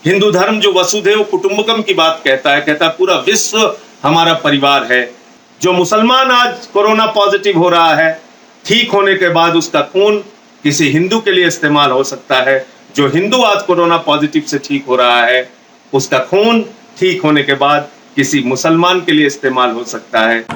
हिंदू धर्म जो वसुधैव कुटुंबकम की बात कहता है पूरा विश्व हमारा परिवार है। जो मुसलमान आज कोरोना पॉजिटिव हो रहा है, ठीक होने के बाद उसका खून किसी हिंदू के लिए इस्तेमाल हो सकता है। जो हिंदू आज कोरोना पॉजिटिव से ठीक हो रहा है, उसका खून ठीक होने के बाद किसी मुसलमान के लिए इस्तेमाल हो सकता है।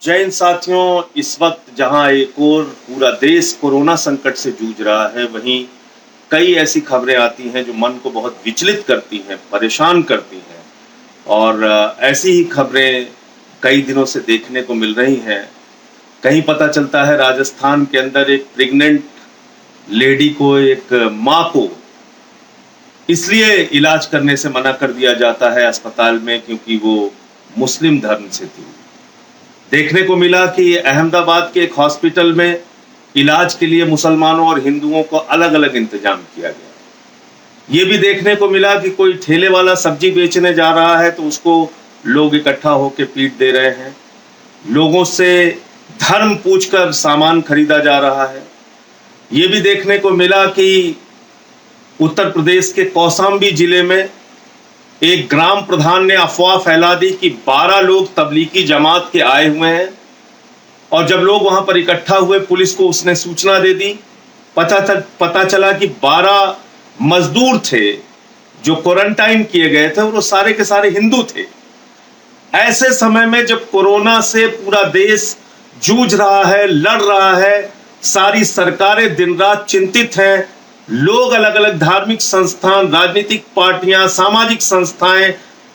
जय हिंद साथियों, इस वक्त जहां एक और पूरा देश कोरोना संकट से जूझ रहा है, वहीं कई ऐसी खबरें आती हैं जो मन को बहुत विचलित करती हैं, परेशान करती हैं। और ऐसी ही खबरें कई दिनों से देखने को मिल रही हैं। कहीं पता चलता है राजस्थान के अंदर एक प्रेग्नेंट लेडी को, एक माँ को इसलिए इलाज करने से मना कर दिया जाता है अस्पताल में क्योंकि वो मुस्लिम धर्म से थी। देखने को मिला कि अहमदाबाद के एक हॉस्पिटल में इलाज के लिए मुसलमानों और हिंदुओं को अलग अलग इंतजाम किया गया। ये भी देखने को मिला कि कोई ठेले वाला सब्जी बेचने जा रहा है तो उसको लोग इकट्ठा होकर पीट दे रहे हैं। लोगों से धर्म पूछकर सामान खरीदा जा रहा है। ये भी देखने को मिला कि उत्तर प्रदेश के कौशाम्बी जिले में एक ग्राम प्रधान ने अफवाह फैला दी कि 12 लोग तबलीगी जमात के आए हुए हैं। और जब लोग वहां पर इकट्ठा हुए, पुलिस को उसने सूचना दे दी। पता चला कि 12 मजदूर थे जो क्वारंटाइन किए गए थे और वो सारे के सारे हिंदू थे। ऐसे समय में जब कोरोना से पूरा देश जूझ रहा है, लड़ रहा है, सारी सरकारें दिन रात चिंतित हैं, लोग अलग अलग धार्मिक संस्थान, राजनीतिक पार्टियां, सामाजिक संस्थाएं,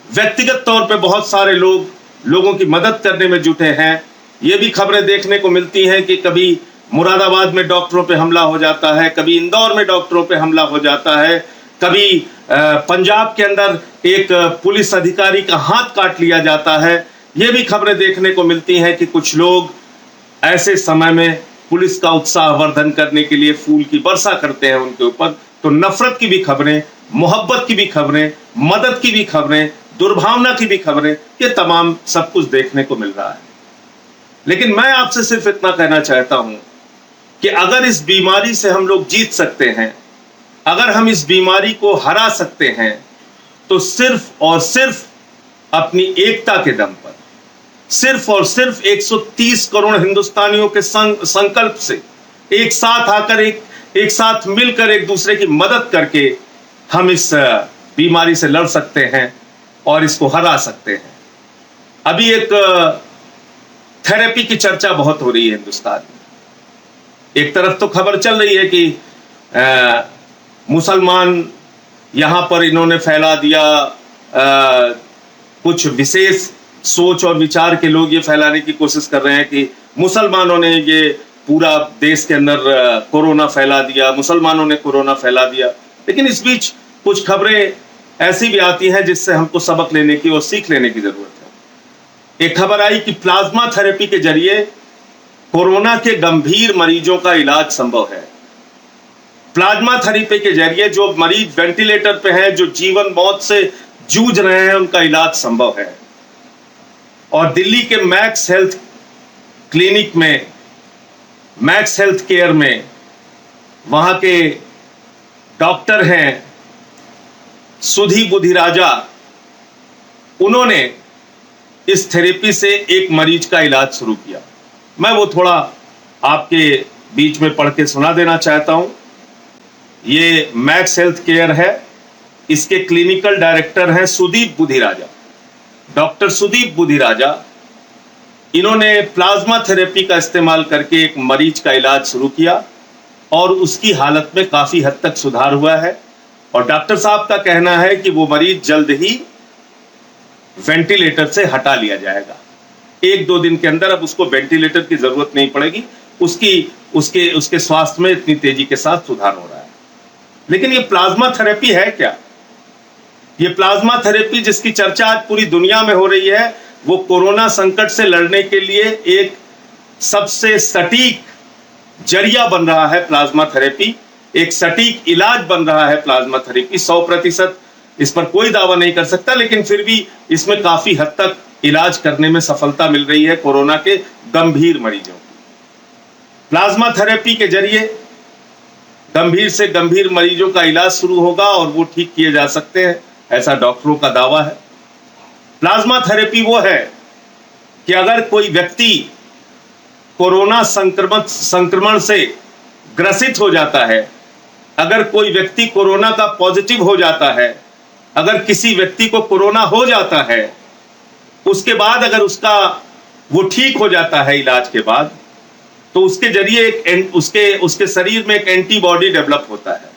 व्यक्तिगत तौर पे बहुत सारे लोगों की मदद करने में जुटे हैं। ये भी खबरें देखने को मिलती हैं कि कभी मुरादाबाद में डॉक्टरों पे हमला हो जाता है, कभी इंदौर में डॉक्टरों पे हमला हो जाता है, कभी पंजाब के अंदर एक पुलिस अधिकारी का हाथ काट लिया जाता है। ये भी खबरें देखने को मिलती हैं कि कुछ लोग ऐसे समय में पुलिस का उत्साहवर्धन करने के लिए फूल की वर्षा करते हैं उनके ऊपर। तो नफरत की भी खबरें, मोहब्बत की भी खबरें, मदद की भी खबरें, दुर्भावना की भी खबरें, ये तमाम सब कुछ देखने को मिल रहा है। लेकिन मैं आपसे सिर्फ इतना कहना चाहता हूं कि अगर इस बीमारी से हम लोग जीत सकते हैं, अगर हम इस बीमारी को हरा सकते हैं, तो सिर्फ और सिर्फ अपनी एकता के दम पर, सिर्फ और सिर्फ 130 करोड़ हिंदुस्तानियों के संकल्प से, एक साथ आकर, एक साथ मिलकर, एक दूसरे की मदद करके हम इस बीमारी से लड़ सकते हैं और इसको हरा सकते हैं। अभी एक थेरेपी की चर्चा बहुत हो रही है हिंदुस्तान में। एक तरफ तो खबर चल रही है कि मुसलमान यहां पर इन्होंने फैला दिया, कुछ विशेष सोच और विचार के लोग ये फैलाने की कोशिश कर रहे हैं कि मुसलमानों ने ये पूरा देश के अंदर कोरोना फैला दिया, मुसलमानों ने कोरोना फैला दिया। लेकिन इस बीच कुछ खबरें ऐसी भी आती हैं जिससे हमको सबक लेने की और सीख लेने की जरूरत है। एक खबर आई कि प्लाज्मा थेरेपी के जरिए कोरोना के गंभीर मरीजों का इलाज संभव है। प्लाज्मा थेरेपी के जरिए जो मरीज वेंटिलेटर पे हैं, जो जीवन मौत से जूझ रहे हैं, उनका इलाज संभव है। और दिल्ली के मैक्स हेल्थ क्लिनिक में, मैक्स हेल्थ केयर में, वहां के डॉक्टर हैं सुधी बुधिराजा, उन्होंने इस थेरेपी से एक मरीज का इलाज शुरू किया। मैं वो थोड़ा आपके बीच में पढ़ के सुना देना चाहता हूं। ये मैक्स हेल्थ केयर है, इसके क्लिनिकल डायरेक्टर हैं सुदीप बुधिराजा, डॉक्टर सुदीप बुधिराजा। इन्होंने प्लाज्मा थेरेपी का इस्तेमाल करके एक मरीज का इलाज शुरू किया और उसकी हालत में काफी हद तक सुधार हुआ है। और डॉक्टर साहब का कहना है कि वो मरीज जल्द ही वेंटिलेटर से हटा लिया जाएगा। 1-2 दिन के अंदर अब उसको वेंटिलेटर की जरूरत नहीं पड़ेगी। उसके स्वास्थ्य में इतनी तेजी के साथ सुधार हो रहा है। लेकिन ये प्लाज्मा थेरेपी है क्या? ये प्लाज्मा थेरेपी जिसकी चर्चा आज पूरी दुनिया में हो रही है, वो कोरोना संकट से लड़ने के लिए एक सबसे सटीक जरिया बन रहा है प्लाज्मा थेरेपी, एक सटीक इलाज बन रहा है प्लाज्मा थेरेपी। 100% इस पर कोई दावा नहीं कर सकता, लेकिन फिर भी इसमें काफी हद तक इलाज करने में सफलता मिल रही है कोरोना के गंभीर मरीजों की। प्लाज्मा थेरेपी के जरिए गंभीर से गंभीर मरीजों का इलाज शुरू होगा और वो ठीक किए जा सकते हैं, ऐसा डॉक्टरों का दावा है। प्लाज्मा थेरेपी वो है कि अगर कोई व्यक्ति कोरोना संक्रमण से ग्रसित हो जाता है, अगर कोई व्यक्ति कोरोना का पॉजिटिव हो जाता है, अगर किसी व्यक्ति को कोरोना हो जाता है, उसके बाद अगर वो ठीक हो जाता है इलाज के बाद, तो उसके जरिए उसके शरीर में एक एंटीबॉडी डेवलप होता है,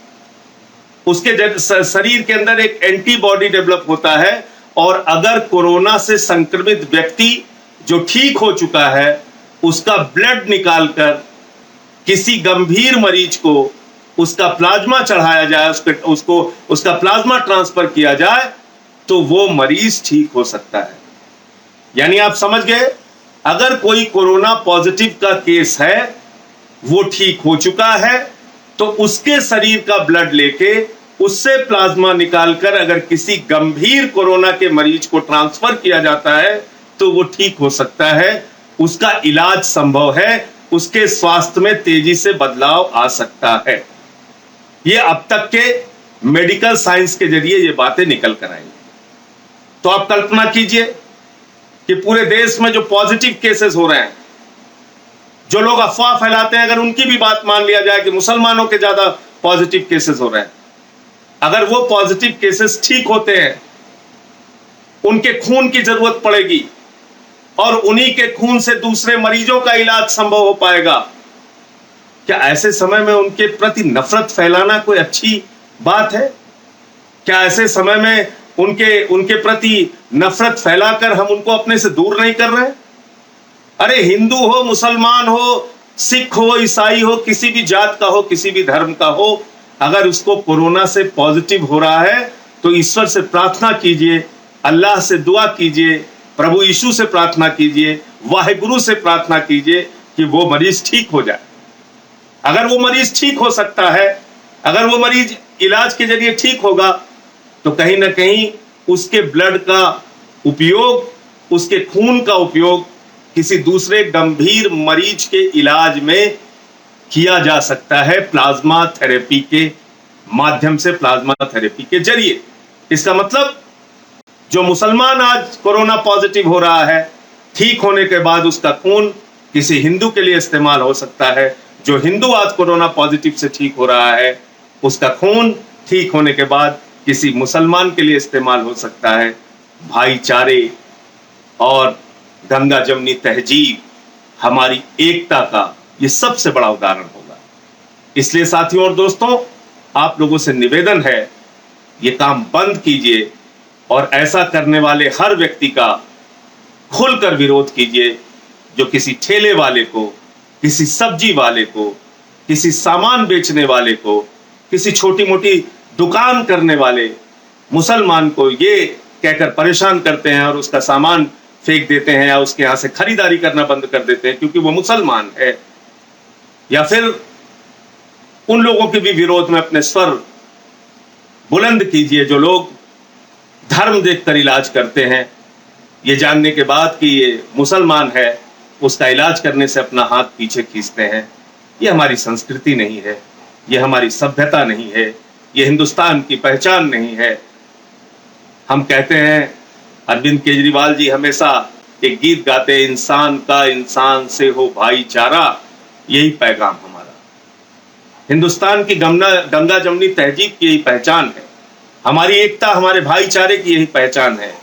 उसके शरीर के अंदर एक एंटीबॉडी डेवलप होता है। और अगर कोरोना से संक्रमित व्यक्ति जो ठीक हो चुका है उसका ब्लड निकालकर किसी गंभीर मरीज को उसका प्लाज्मा चढ़ाया जाए, उसका प्लाज्मा ट्रांसफर किया जाए, तो वो मरीज ठीक हो सकता है। यानी आप समझ गए, अगर कोई कोरोना पॉजिटिव का केस है, वो ठीक हो चुका है, तो उसके शरीर का ब्लड लेके उससे प्लाज्मा निकालकर अगर किसी गंभीर कोरोना के मरीज को ट्रांसफर किया जाता है तो वो ठीक हो सकता है, उसका इलाज संभव है, उसके स्वास्थ्य में तेजी से बदलाव आ सकता है। ये अब तक के मेडिकल साइंस के जरिए ये बातें निकल कर आई। तो आप कल्पना कीजिए कि पूरे देश में जो पॉजिटिव केसेस हो रहे हैं, जो लोग अफवाह फैलाते हैं, अगर उनकी भी बात मान लिया जाए कि मुसलमानों के ज्यादा पॉजिटिव केसेस हो रहे हैं, अगर वो पॉजिटिव केसेस ठीक होते हैं, उनके खून की जरूरत पड़ेगी और उन्हीं के खून से दूसरे मरीजों का इलाज संभव हो पाएगा, क्या ऐसे समय में उनके प्रति नफरत फैलाना कोई अच्छी बात है? क्या ऐसे समय में उनके प्रति नफरत फैलाकर हम उनको अपने से दूर नहीं कर रहे? अरे हिंदू हो, मुसलमान हो, सिख हो, ईसाई हो, किसी भी जात का हो, किसी भी धर्म का हो, अगर उसको कोरोना से पॉजिटिव हो रहा है तो ईश्वर से प्रार्थना कीजिए, अल्लाह से दुआ कीजिए, प्रभु यीशु से प्रार्थना कीजिए, वाहिगुरु से प्रार्थना कीजिए कि वो मरीज ठीक हो जाए। अगर वो मरीज ठीक हो सकता है, अगर वो मरीज इलाज के जरिए ठीक होगा, तो कहीं ना कहीं उसके ब्लड का उपयोग, उसके खून का उपयोग किसी दूसरे गंभीर मरीज के इलाज में किया जा सकता है, प्लाज्मा थेरेपी के माध्यम से, प्लाज्मा थेरेपी के जरिए। इसका मतलब जो मुसलमान आज कोरोना पॉजिटिव हो रहा है, ठीक होने के बाद उसका खून किसी हिंदू के लिए इस्तेमाल हो सकता है। जो हिंदू आज कोरोना पॉजिटिव से ठीक हो रहा है, उसका खून ठीक होने के बाद किसी मुसलमान के लिए इस्तेमाल हो सकता है। भाईचारे और गंगा जमनी तहजीब, हमारी एकता का ये सबसे बड़ा उदाहरण होगा। इसलिए साथियों और दोस्तों, आप लोगों से निवेदन है, ये काम बंद कीजिए और ऐसा करने वाले हर व्यक्ति का खुलकर विरोध कीजिए जो किसी ठेले वाले को, किसी सब्जी वाले को, किसी सामान बेचने वाले को, किसी छोटी मोटी दुकान करने वाले मुसलमान को ये कहकर परेशान करते हैं और उसका सामान फेंक देते हैं या उसके यहां से खरीदारी करना बंद कर देते हैं क्योंकि वो मुसलमान है। या फिर उन लोगों के भी विरोध में अपने स्वर बुलंद कीजिए जो लोग धर्म देखकर इलाज करते हैं, ये जानने के बाद कि ये मुसलमान है, उसका इलाज करने से अपना हाथ पीछे खींचते हैं। ये हमारी संस्कृति नहीं है, ये हमारी सभ्यता नहीं है, ये हिंदुस्तान की पहचान नहीं है। हम कहते हैं, अरविंद केजरीवाल जी हमेशा एक गीत गाते, इंसान का इंसान से हो भाईचारा, यही पैगाम हमारा। हिंदुस्तान की गंगा जमनी तहजीब की यही पहचान है, हमारी एकता, हमारे भाईचारे की यही पहचान है।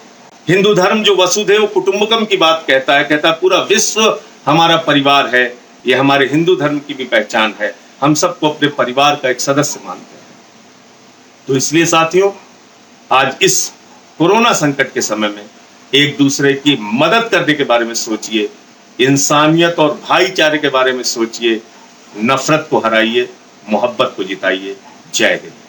हिंदू धर्म जो वसुधैव कुटुंबकम की बात कहता है पूरा विश्व हमारा परिवार है, ये हमारे हिंदू धर्म की भी पहचान है। हम सबको अपने परिवार का एक सदस्य मानते हैं। तो इसलिए साथियों, आज इस कोरोना संकट के समय में एक दूसरे की मदद करने के बारे में सोचिए, इंसानियत और भाईचारे के बारे में सोचिए, नफरत को हराइए, मोहब्बत को जिताइए। जय हिंद।